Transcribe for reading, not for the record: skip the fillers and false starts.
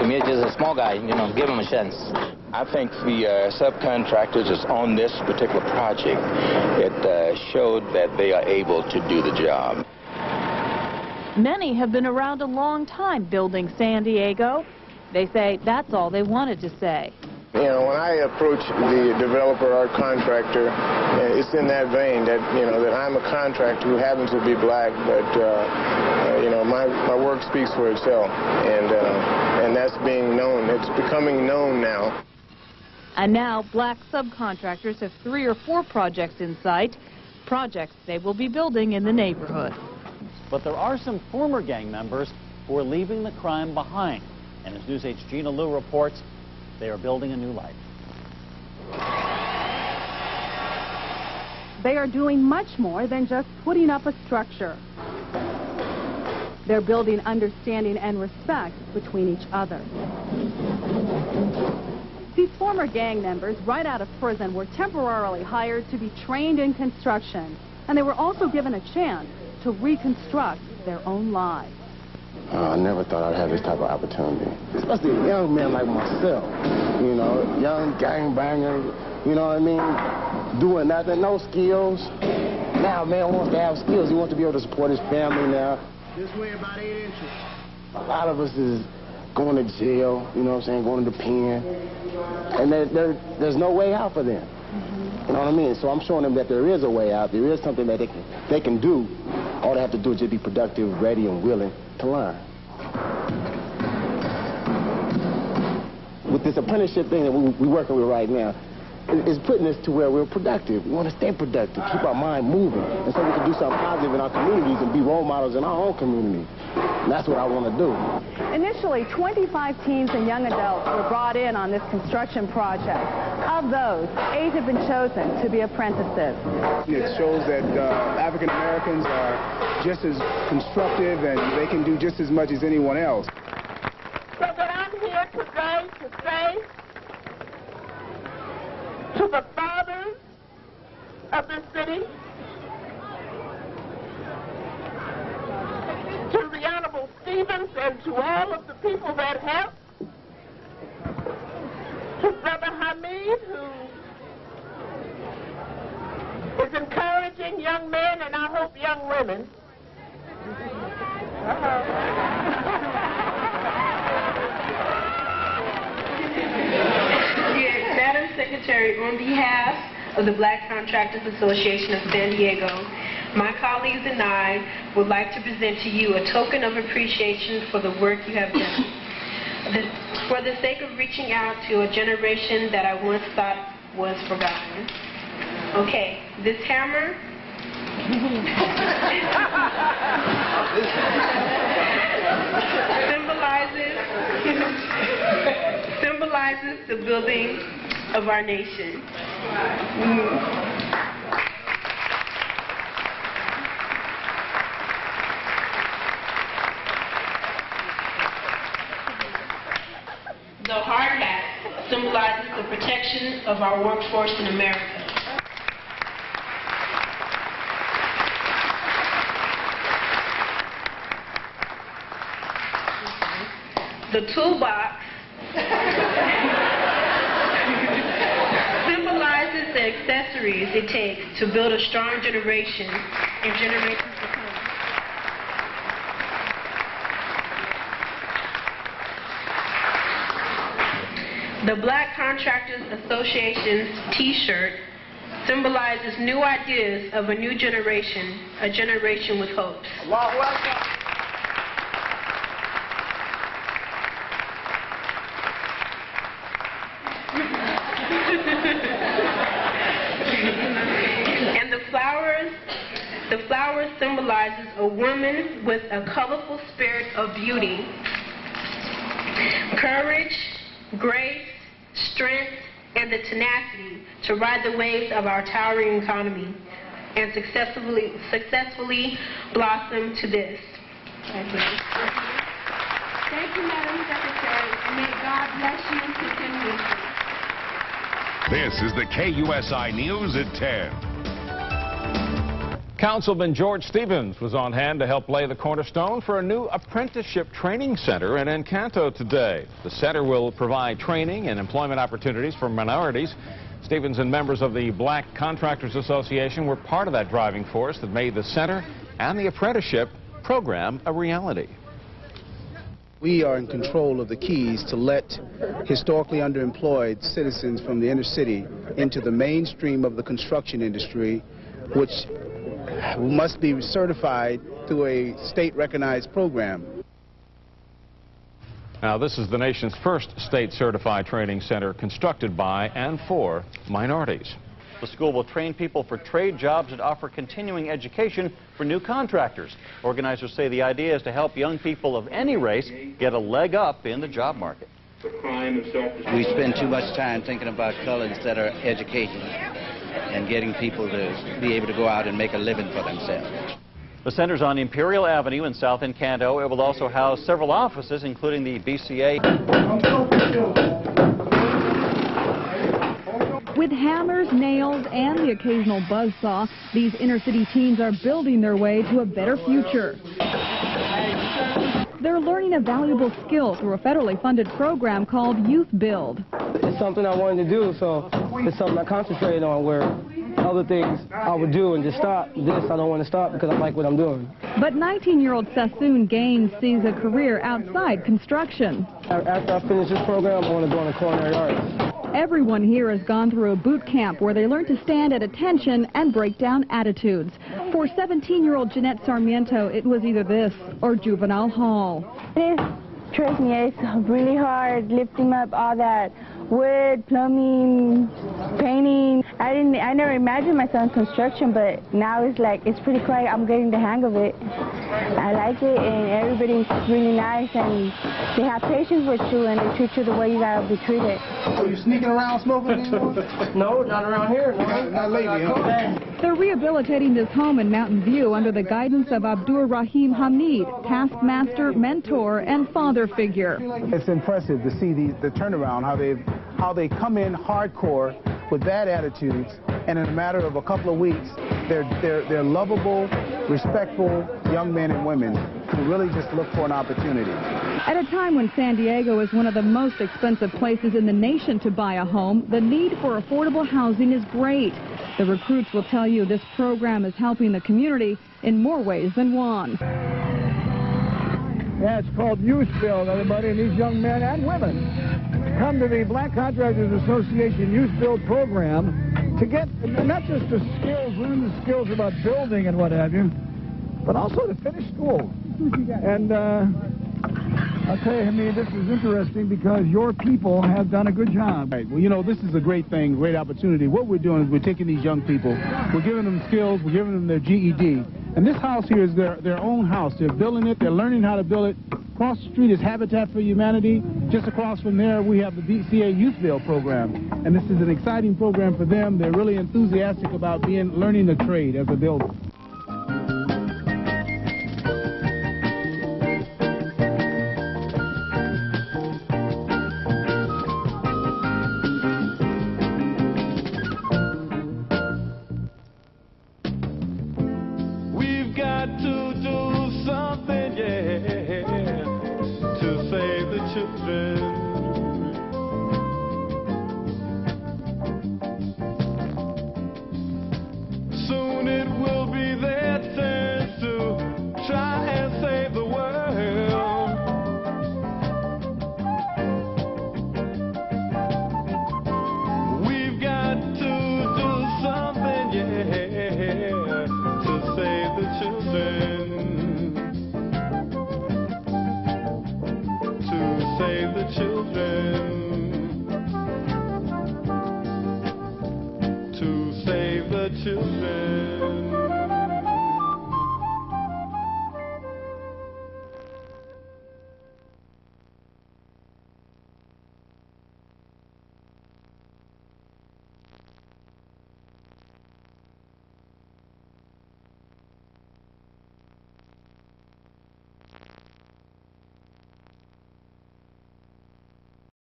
To me, it's just a small guy, you know, give him a chance. I think the subcontractors that's on this particular project, it showed that they are able to do the job. Many have been around a long time building San Diego. They say that's all they wanted to say. You know, when I approach the developer or contractor, it's in that vein that, you know, that I'm a contractor who happens to be black, but, you know, my work speaks for itself, and that's being known. It's becoming known now. And now black subcontractors have 3 or 4 projects in sight, projects they will be building in the neighborhood. But there are some former gang members who are leaving the crime behind. And as News 8's Gina Liu reports, they are building a new life. They are doing much more than just putting up a structure. They're building understanding and respect between each other. These former gang members, right out of prison, were temporarily hired to be trained in construction, and they were also given a chance to reconstruct their own lives. I never thought I'd have this type of opportunity. Especially a young man like myself, you know, young gangbanger, you know what I mean, doing nothing, no skills. Now, man wants to have skills. He wants to be able to support his family now. This way about 8 inches. A lot of us is going to jail, you know what I'm saying, going to the pen, and there's no way out for them. You know what I mean? So I'm showing them that there is a way out. There is something that they can do. All they have to do is just be productive, ready, and willing to learn. With this apprenticeship thing that we're working with right now, it's putting us to where we're productive. We want to stay productive, keep our mind moving, and so we can do something positive in our communities and be role models in our own community. And that's what I want to do. Initially, 25 teens and young adults were brought in on this construction project. Of those, 8 have been chosen to be apprentices. It shows that African Americans are just as constructive and they can do just as much as anyone else. So that I'm here today to say to the fathers of this city, to the Honorable Stevens, and to all of the people that helped, to Brother Hamid, who is encouraging young men and I hope young women. Yes, Madam Secretary, on behalf of the Black Contractors Association of San Diego, my colleagues and I would like to present to you a token of appreciation for the work you have done. For the sake of reaching out to a generation that I once thought was forgotten. Okay, this hammer symbolizes the building of our nation. The hard hat symbolizes the protection of our workforce in America. The toolbox symbolizes the accessories it takes to build a strong generation and generations to come. The Black Contractors Association's T-shirt symbolizes new ideas of a new generation, a generation with hopes. And the flower symbolizes a woman with a colorful spirit of beauty, courage, grace, strength, and the tenacity to ride the waves of our towering economy and successfully blossom to this. Thank you. Thank you, Madam Secretary, and may God bless you continuously. This is the KUSI News at 10. Councilman George Stevens was on hand to help lay the cornerstone for a new apprenticeship training center in Encanto today. The center will provide training and employment opportunities for minorities. Stevens and members of the Black Contractors Association were part of that driving force that made the center and the apprenticeship program a reality. We are in control of the keys to let historically underemployed citizens from the inner city into the mainstream of the construction industry, which must be certified through a state-recognized program. Now, this is the nation's first state-certified training center constructed by and for minorities. The school will train people for trade jobs and offer continuing education for new contractors. Organizers say the idea is to help young people of any race get a leg up in the job market. We spend too much time thinking about color instead of education and getting people to be able to go out and make a living for themselves. The center's on Imperial Avenue in South Encanto. It will also house several offices, including the BCA. With hammers, nails, and the occasional buzzsaw, these inner-city teens are building their way to a better future. They're learning a valuable skill through a federally funded program called Youth Build. It's something I wanted to do, so it's something I concentrated on, where other things I would do and just stop. This I don't want to stop because I like what I'm doing. But 19-year-old Sassoon Gaines sees a career outside construction. After I finish this program, I want to go into culinary arts. Everyone here has gone through a boot camp where they learn to stand at attention and break down attitudes. For 17-year-old Jeanette Sarmiento, it was either this or juvenile hall. This tricked me. It's really hard lifting up all that wood, plumbing, painting. I never imagined myself in construction, but now it's like, it's pretty quiet. I'm getting the hang of it. I like it, and everybody's really nice, and they have patience with you, and they treat you the way you gotta be treated. So you sneaking around smoking anymore? No, not around here. No. Not lately, huh? They're rehabilitating this home in Mountain View under the guidance of Abdur-Rahim Hamid, taskmaster, mentor, and father figure. It's impressive to see the turnaround, how they come in hardcore with bad attitudes, and in a matter of a couple of weeks, they're lovable, respectful young men and women who really just look for an opportunity. At a time when San Diego is one of the most expensive places in the nation to buy a home, the need for affordable housing is great. The recruits will tell you this program is helping the community in more ways than one. Yeah, it's called Youth Build, everybody, and these young men and women come to the Black Contractors Association Youth Build program to get not just the skills, learn the skills about building and what have you, but also to finish school. And I'll tell you, I mean, this is interesting because your people have done a good job. Right. Well, you know, this is a great thing, great opportunity. What we're doing is we're taking these young people, we're giving them skills, we're giving them their GED. And this house here is their own house. They're building it, they're learning how to build it. Across the street is Habitat for Humanity. Just across from there, we have the BCA Youth Build program. And this is an exciting program for them. They're really enthusiastic about learning the trade as a builder.